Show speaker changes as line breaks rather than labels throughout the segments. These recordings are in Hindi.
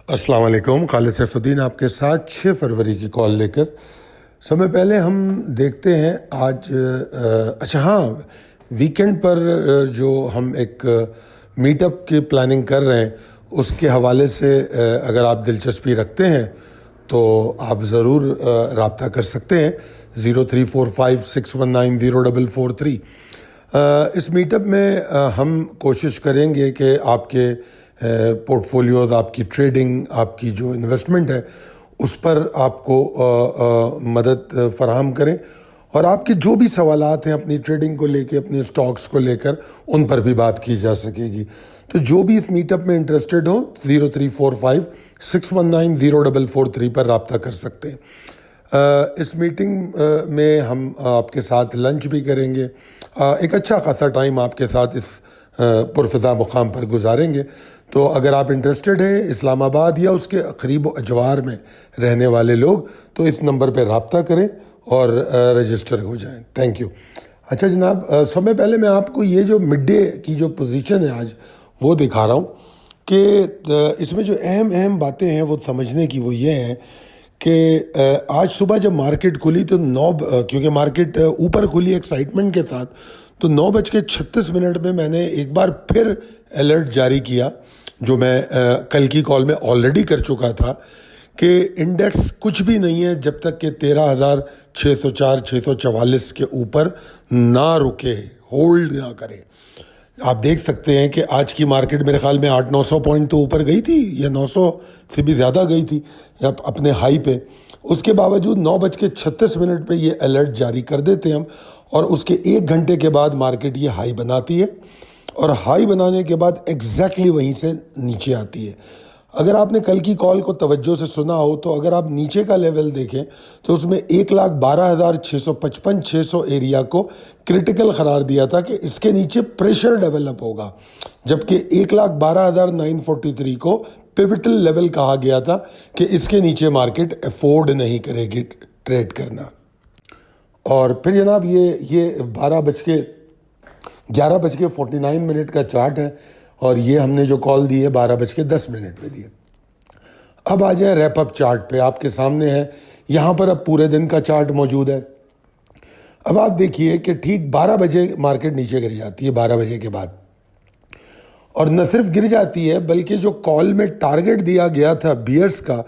अस्सलाम वालेकुम। खालिद सैफुद्दीन आपके साथ 6 फरवरी की कॉल लेकर। समय पहले हम देखते हैं आज अच्छा हाँ, वीकेंड पर जो हम एक मीटअप की प्लानिंग कर रहे हैं उसके हवाले से अगर आप दिलचस्पी रखते हैं तो आप ज़रूर रब्ता कर सकते हैं 034561904443। इस मीटअप में हम कोशिश करेंगे कि आपके पोर्टफोलियोज, आपकी ट्रेडिंग, आपकी जो इन्वेस्टमेंट है उस पर आपको मदद फराहम करें और आपके जो भी सवालात हैं अपनी ट्रेडिंग को लेकर, अपने स्टॉक्स को लेकर, उन पर भी बात की जा सकेगी। तो जो भी इस मीटअप में इंटरेस्टेड हो 034561904443 पर रब्ता कर सकते हैं। इस मीटिंग में हम आपके साथ लंच भी करेंगे, एक अच्छा खासा टाइम आपके साथ इस पुरफ़िज़ा मुकाम पर गुजारेंगे। तो अगर आप इंटरेस्टेड हैं, इस्लामाबाद या उसके करीब अजवार में रहने वाले लोग, तो इस नंबर पर रब्ता करें और रजिस्टर हो जाएं। Thank you. अच्छा जनाब, समय पहले मैं आपको ये जो मिड डे की जो पोजीशन है आज वो दिखा रहा हूँ कि इसमें जो अहम बातें हैं वो समझने की वो ये हैं कि आज सुबह जब मार्केट खुली तो क्योंकि मार्केट ऊपर खुली एक्साइटमेंट के साथ, तो 9:36 में मैंने एक बार फिर अलर्ट जारी किया, जो मैं कल की कॉल में ऑलरेडी कर चुका था, कि इंडेक्स कुछ भी नहीं है जब तक कि 13,604-644 के ऊपर ना रुके, होल्ड ना करे। आप देख सकते हैं कि आज की मार्केट मेरे ख्याल में 800-900 पॉइंट तो ऊपर गई थी, या 900 से भी ज़्यादा गई थी अपने हाई पे। उसके बावजूद 9:36 पे ये अलर्ट जारी कर देते हैं हम, और उसके 1 घंटे के बाद मार्केट ये हाई बनाती है, और हाई बनाने के बाद एग्जैक्टली वहीं से नीचे आती है। अगर आपने कल की कॉल को तवज्जो से सुना हो तो अगर आप नीचे का लेवल देखें तो उसमें 1,12,655-600 एरिया को क्रिटिकल करार दिया था कि इसके नीचे प्रेशर डेवलप होगा, जबकि 1,12,943 को पिवटल लेवल कहा गया था कि इसके नीचे मार्केट अफोर्ड नहीं करेगी ट्रेड करना। और फिर जनाब ये 11:49 का चार्ट है, और ये हमने जो कॉल दी है 12:10 पे दी है। अब आ जाए रैप अप चार्ट पे, आपके सामने है, यहाँ पर अब पूरे दिन का चार्ट मौजूद है। अब आप देखिए कि ठीक 12 बजे मार्केट नीचे गिर जाती है, 12 बजे के बाद, और न सिर्फ गिर जाती है बल्कि जो कॉल में टारगेट दिया गया था बियर्स का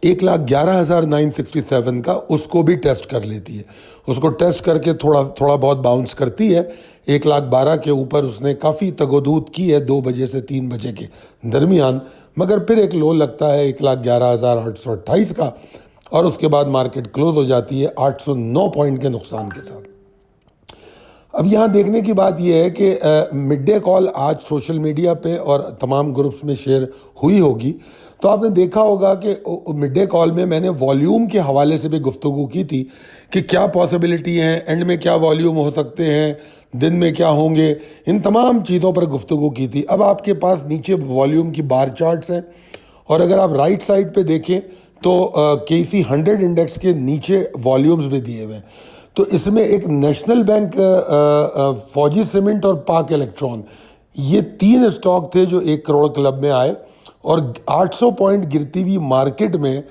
1,11,967 का, उसको भी टेस्ट कर लेती है। उसको टेस्ट करके थोड़ा बहुत बाउंस करती है। 1,12,000 के ऊपर उसने काफ़ी तगोदूत की है 2 बजे से 3 बजे के दरमियान, मगर फिर एक लो लगता है 1,11,828 का, और उसके बाद मार्केट क्लोज हो जाती है 809 पॉइंट के नुकसान के साथ। अब यहाँ देखने की बात यह है कि मिड डे कॉल आज सोशल मीडिया पे और तमाम ग्रुप्स में शेयर हुई होगी, तो आपने देखा होगा कि मिड डे कॉल में मैंने वॉल्यूम के हवाले से भी गुफ्तगू की थी कि क्या पॉसिबिलिटी हैं, एंड में क्या वॉल्यूम हो सकते हैं, दिन में क्या होंगे, इन तमाम चीज़ों पर गुफ्तगू की थी। अब आपके पास नीचे वॉल्यूम की बार चार्ट्स हैं, और अगर आप राइट साइड पे देखें तो KC 100 इंडेक्स के नीचे वॉल्यूम्स भी दिए हुए हैं। तो इसमें एक नेशनल बैंक, फौजी सीमेंट और पाक इलेक्ट्रॉन, ये 3 स्टॉक थे जो 1 करोड़ क्लब में आए, और 800 पॉइंट गिरती हुई मार्केट में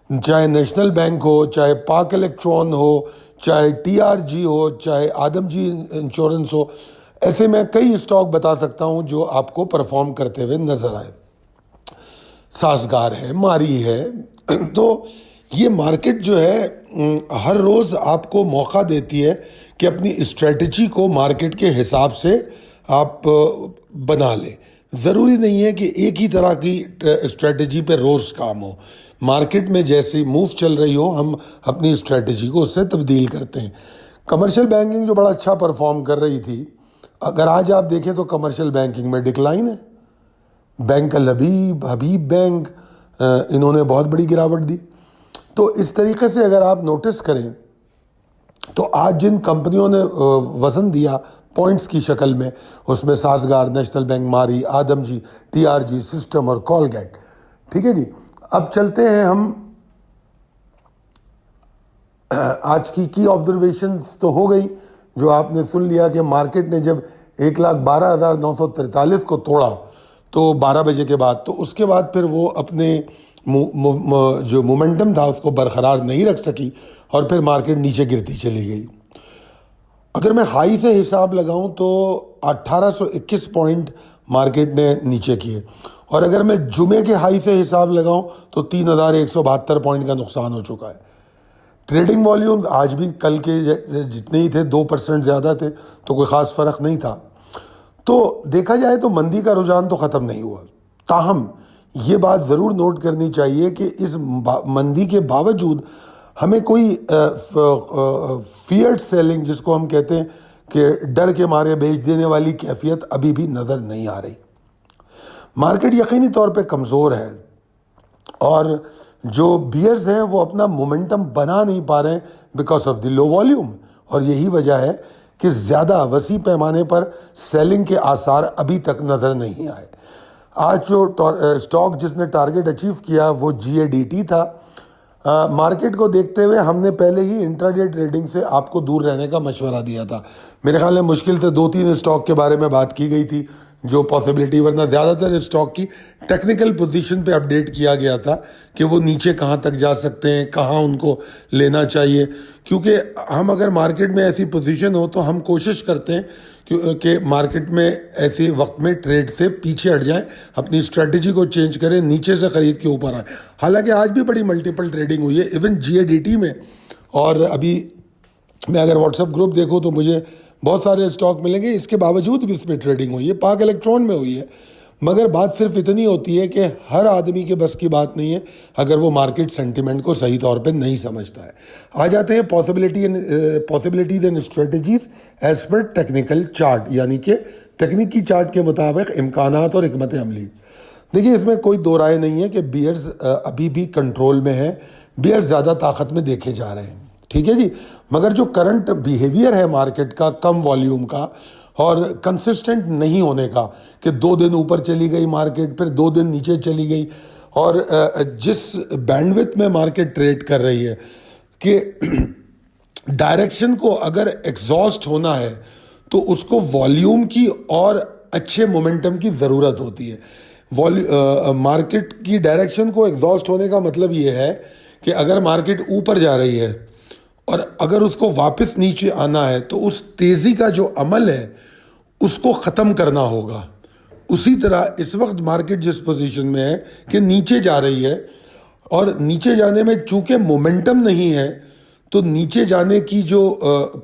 चाहे नेशनल बैंक हो, चाहे पाक इलेक्ट्रॉन हो, चाहे TRG हो, चाहे आदमजी इंश्योरेंस हो, ऐसे मैं कई स्टॉक बता सकता हूं जो आपको परफॉर्म करते हुए नजर आए। सासगार है, मारी है। तो ये मार्केट जो है हर रोज़ आपको मौका देती है कि अपनी स्ट्रेटजी को मार्केट के हिसाब से आप बना लें। ज़रूरी नहीं है कि एक ही तरह की स्ट्रेटजी पे रोज़ काम हो। मार्केट में जैसी मूव चल रही हो, हम अपनी स्ट्रेटजी को उससे तब्दील करते हैं। कमर्शियल बैंकिंग जो बड़ा अच्छा परफॉर्म कर रही थी, अगर आज आप देखें तो कमर्शियल बैंकिंग में डिक्लाइन है। बैंक हबीब बैंक, इन्होंने बहुत बड़ी गिरावट दी। तो इस तरीके से अगर आप नोटिस करें तो आज जिन कंपनियों ने वज़न दिया पॉइंट्स की शक्ल में, उसमें सासगार, नेशनल बैंक, मारी, आदमजी, TRG, सिस्टम और कॉलगेट। ठीक है जी। अब चलते हैं हम, आज की ऑब्जर्वेशंस तो हो गई, जो आपने सुन लिया कि मार्केट ने जब 1,12,943 को तोड़ा तो 12 बजे के बाद, तो उसके बाद फिर वो अपने जो मोमेंटम था उसको बरकरार नहीं रख सकी और फिर मार्केट नीचे गिरती चली गई। अगर मैं हाई से हिसाब लगाऊं तो 1821 पॉइंट मार्केट ने नीचे किए, और अगर मैं जुमे के हाई से हिसाब लगाऊं तो 3172 पॉइंट का नुकसान हो चुका है। ट्रेडिंग वॉल्यूम आज भी कल के जितने ही थे, 2% ज़्यादा थे, तो कोई ख़ास फ़र्क नहीं था। तो देखा जाए तो मंदी का रुझान तो ख़त्म नहीं हुआ। ताहम ये बात ज़रूर नोट करनी चाहिए कि इस मंदी के बावजूद हमें कोई फियट सेलिंग, जिसको हम कहते हैं कि डर के मारे बेच देने वाली कैफियत, अभी भी नज़र नहीं आ रही। मार्केट यकीनी तौर पे कमज़ोर है और जो बियर्स हैं वो अपना मोमेंटम बना नहीं पा रहे हैं because of the low volume, और यही वजह है कि ज़्यादा वसी पैमाने पर सेलिंग के आसार अभी तक नज़र नहीं आए। आज जो स्टॉक जिसने टारगेट अचीव किया वो GADT था। मार्केट को देखते हुए हमने पहले ही इंट्राडे ट्रेडिंग से आपको दूर रहने का मशवरा दिया था। मेरे ख्याल में मुश्किल से 2-3 स्टॉक के बारे में बात की गई थी जो पॉसिबिलिटी, वरना ज़्यादातर स्टॉक की टेक्निकल पोजीशन पे अपडेट किया गया था कि वो नीचे कहाँ तक जा सकते हैं, कहाँ उनको लेना चाहिए। क्योंकि हम अगर मार्केट में ऐसी पोजीशन हो तो हम कोशिश करते हैं कि मार्केट में ऐसे वक्त में ट्रेड से पीछे हट जाएं, अपनी स्ट्रेटजी को चेंज करें, नीचे से ख़रीद के ऊपर आए। हालांकि आज भी बड़ी मल्टीपल ट्रेडिंग हुई है इवन GADT में, और अभी मैं अगर व्हाट्सएप ग्रुप देखूँ तो मुझे बहुत सारे स्टॉक मिलेंगे, इसके बावजूद भी इसमें ट्रेडिंग हुई है। पाक इलेक्ट्रॉन में हुई है, मगर बात सिर्फ इतनी होती है कि हर आदमी के बस की बात नहीं है अगर वो मार्केट सेंटिमेंट को सही तौर पे नहीं समझता है। आ जाते हैं possibilities and strategies as per technical chart, यानी कि तकनीकी चार्ट के मुताबिक इम्कानात और हिकमत अमली। देखिए, इसमें कोई दो राय नहीं है कि बियर्स अभी भी कंट्रोल में है, बियर्स ज़्यादा ताकत में देखे जा रहे हैं, ठीक है जी। मगर जो करंट बिहेवियर है मार्केट का, कम वॉल्यूम का और कंसिस्टेंट नहीं होने का, कि 2 दिन ऊपर चली गई मार्केट, फिर 2 दिन नीचे चली गई, और जिस बैंडविड्थ में मार्केट ट्रेड कर रही है कि डायरेक्शन को अगर एग्जॉस्ट होना है तो उसको वॉल्यूम की और अच्छे मोमेंटम की ज़रूरत होती है। मार्केट की डायरेक्शन को एग्जॉस्ट होने का मतलब ये है कि अगर मार्केट ऊपर जा रही है और अगर उसको वापस नीचे आना है तो उस तेज़ी का जो अमल है उसको ख़त्म करना होगा। उसी तरह इस वक्त मार्केट जिस पोजीशन में है कि नीचे जा रही है, और नीचे जाने में चूंकि मोमेंटम नहीं है तो नीचे जाने की जो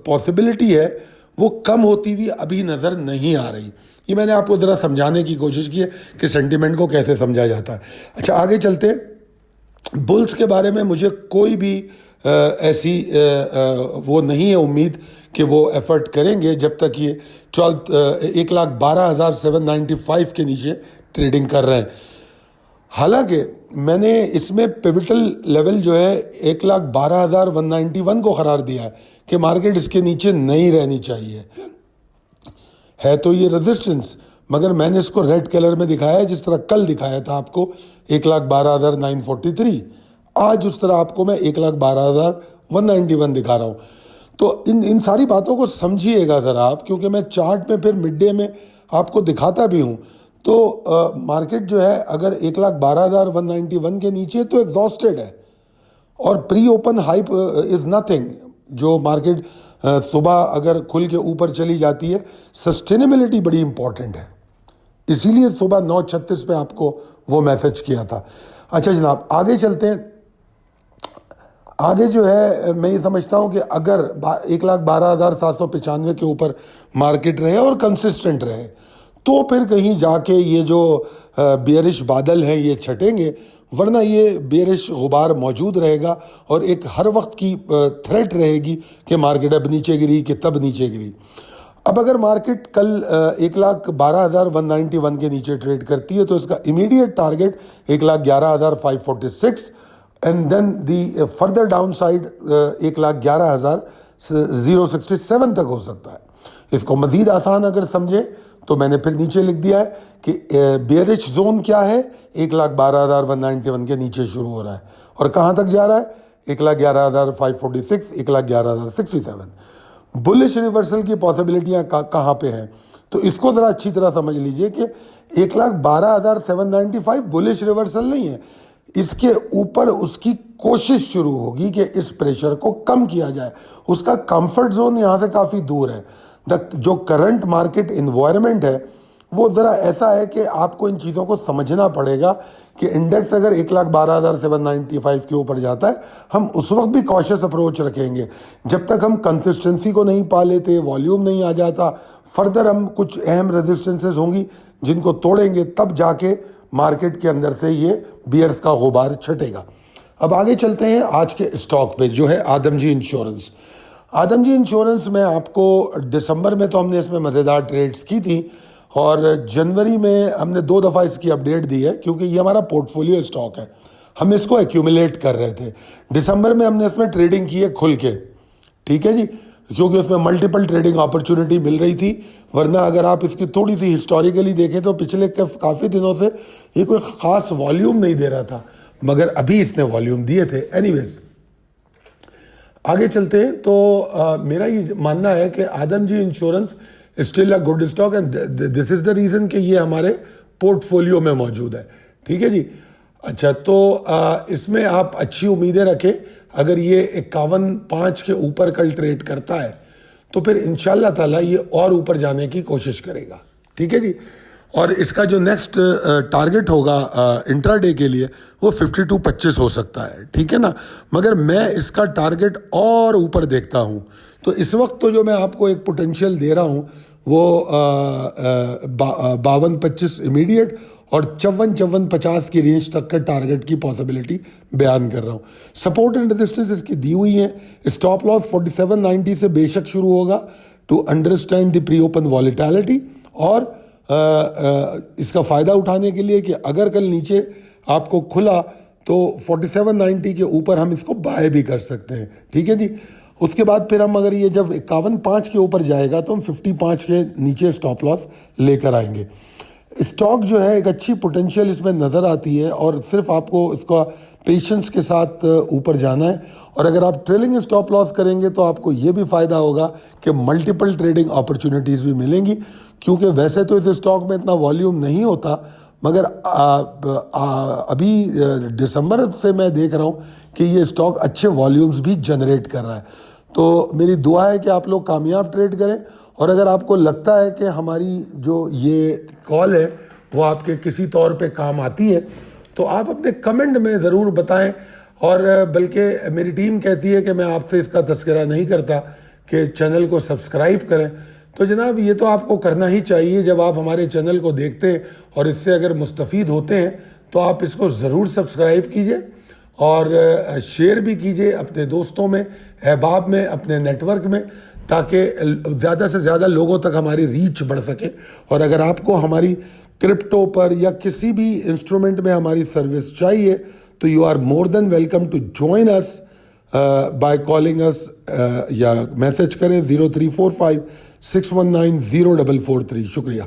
पॉसिबिलिटी है वो कम होती हुई अभी नज़र नहीं आ रही। ये मैंने आपको ज़रा समझाने की कोशिश की है कि सेंटिमेंट को कैसे समझा जाता है। अच्छा, आगे चलते। बुल्स के बारे में मुझे कोई भी ऐसी वो नहीं है उम्मीद कि वो एफर्ट करेंगे जब तक ये 1,12,795 के नीचे ट्रेडिंग कर रहे हैं। हालांकि मैंने इसमें पिवटल लेवल जो है 1,12,191 को करार दिया है कि मार्केट इसके नीचे नहीं रहनी चाहिए। है तो ये रेजिस्टेंस, मगर मैंने इसको रेड कलर में दिखाया है जिस तरह कल दिखाया था आपको 1,12,943। आज उस तरह आपको मैं 1,12,191 दिखा रहा हूँ। तो इन सारी बातों को समझिएगा ज़रा आप, क्योंकि मैं चार्ट में फिर मिड डे में आपको दिखाता भी हूँ। तो मार्केट जो है अगर 1,12,191 के नीचे तो एग्जॉस्टेड है, और pre open hype is nothing. जो मार्केट सुबह अगर खुल के ऊपर चली जाती है, सस्टेनेबिलिटी बड़ी इंपॉर्टेंट है, इसीलिए सुबह 9:36 पे आपको वो मैसेज किया था। अच्छा जनाब, आगे चलते हैं। आगे जो है मैं ये समझता हूँ कि अगर 1,12,795 के ऊपर मार्केट रहे और कंसिस्टेंट रहे तो फिर कहीं जाके ये जो बेयरिश बादल हैं ये छटेंगे, वरना ये बेयरिश गुबार मौजूद रहेगा और एक हर वक्त की थ्रेट रहेगी कि मार्केट अब नीचे गिरी कि तब नीचे गिरी। अब अगर मार्केट कल 1,12,191 के नीचे ट्रेड करती है तो इसका immediate target 1,11,546 and then the further downside 1,11,067 तक हो सकता है। इसको मज़ीद आसान अगर समझे तो मैंने फिर नीचे लिख दिया है कि बेयरिश जोन क्या है, 1,12,191 के नीचे शुरू हो रहा है और कहाँ तक जा रहा है, 1,11,546, 1,11,067। बुलिश रिवर्सल की पॉसिबिलिटियाँ कहाँ पे हैं, तो इसको ज़रा अच्छी तरह समझ लीजिए कि 1,12,795 बुलिश रिवर्सल नहीं है, इसके ऊपर उसकी कोशिश शुरू होगी कि इस प्रेशर को कम किया जाए। उसका कंफर्ट जोन यहाँ से काफ़ी दूर है। जो करंट मार्केट इन्वायरमेंट है वो ज़रा ऐसा है कि आपको इन चीज़ों को समझना पड़ेगा कि इंडेक्स अगर 1,12,795 के ऊपर जाता है, हम उस वक्त भी कॉशियस अप्रोच रखेंगे। जब तक हम कंसिस्टेंसी को नहीं पा लेते, वॉल्यूम नहीं आ जाता, फर्दर हम कुछ अहम रेजिस्टेंसेस होंगी जिनको तोड़ेंगे, तब जाके मार्केट के अंदर से ये बियर्स का गुबार छटेगा। अब आगे चलते हैं आज के स्टॉक पे, जो है आदमजी इंश्योरेंस। आदमजी इंश्योरेंस में आपको दिसंबर में तो हमने इसमें मज़ेदार ट्रेड्स की थी और जनवरी में हमने 2 दफ़ा इसकी अपडेट दी है, क्योंकि ये हमारा पोर्टफोलियो स्टॉक है, हम इसको एक्यूमुलेट कर रहे थे। दिसंबर में हमने इसमें ट्रेडिंग की है खुल के, ठीक है जी, क्योंकि उसमें मल्टीपल ट्रेडिंग अपॉर्चुनिटी मिल रही थी। वरना अगर आप इसकी थोड़ी सी हिस्टोरिकली देखें तो पिछले काफ़ी दिनों से ये कोई ख़ास वॉल्यूम नहीं दे रहा था, मगर अभी इसने वॉल्यूम दिए थे। एनीवेज आगे चलते हैं। तो मेरा ये मानना है कि Adamjee insurance still a good stock and this is the reason कि ये हमारे पोर्टफोलियो में मौजूद है, ठीक है जी। अच्छा, तो इसमें आप अच्छी उम्मीदें रखें। अगर ये 51.5 के ऊपर कल ट्रेड करता है तो फिर इंशाल्लाह ताला ये और ऊपर जाने की कोशिश करेगा, ठीक है जी। और इसका जो नेक्स्ट टारगेट होगा इंट्राडे के लिए वो 52.25 हो सकता है, ठीक है ना। मगर मैं इसका टारगेट और ऊपर देखता हूँ। तो इस वक्त तो जो मैं आपको एक पोटेंशियल दे रहा हूँ वो 52-25 इमीडिएट और 54-50 की रेंज तक का टारगेट की पॉसिबिलिटी बयान कर रहा हूँ। सपोर्ट एंड रेजिस्टेंस इसकी दी हुई है। स्टॉप लॉस 47.90 से बेशक शुरू होगा to understand the pre open volatility, और इसका फ़ायदा उठाने के लिए कि अगर कल नीचे आपको खुला तो 47.90 के ऊपर हम इसको बाय भी कर सकते हैं, ठीक है जी। उसके बाद फिर हम अगर ये जब 51.5 के ऊपर जाएगा तो हम 55 के नीचे स्टॉप लॉस लेकर आएंगे। स्टॉक जो है एक अच्छी पोटेंशियल इसमें नज़र आती है और सिर्फ आपको इसका पेशेंस के साथ ऊपर जाना है। और अगर आप ट्रेलिंग स्टॉप लॉस करेंगे तो आपको ये भी फ़ायदा होगा कि मल्टीपल ट्रेडिंग अपॉर्चुनिटीज़ भी मिलेंगी, क्योंकि वैसे तो इस स्टॉक में इतना वॉल्यूम नहीं होता, मगर अभी दिसंबर से मैं देख रहा हूँ कि ये स्टॉक अच्छे वॉल्यूम्स भी जनरेट कर रहा है। तो मेरी दुआ है कि आप लोग कामयाब ट्रेड करें। और अगर आपको लगता है कि हमारी जो ये कॉल है वो आपके किसी तौर पे काम आती है तो आप अपने कमेंट में ज़रूर बताएं। और बल्कि मेरी टीम कहती है कि मैं आपसे इसका तस्करा नहीं करता कि चैनल को सब्सक्राइब करें, तो जनाब ये तो आपको करना ही चाहिए। जब आप हमारे चैनल को देखते हैं और इससे अगर मुस्तफ़ीद होते हैं तो आप इसको ज़रूर सब्सक्राइब कीजिए और शेयर भी कीजिए अपने दोस्तों में, अहबाब में, अपने नेटवर्क में, ताकि ज़्यादा से ज़्यादा लोगों तक हमारी रीच बढ़ सके। और अगर आपको हमारी क्रिप्टो पर या किसी भी इंस्ट्रूमेंट में हमारी सर्विस चाहिए तो you are more than welcome to join us by calling us या मैसेज करें 0345 619 0443। शुक्रिया।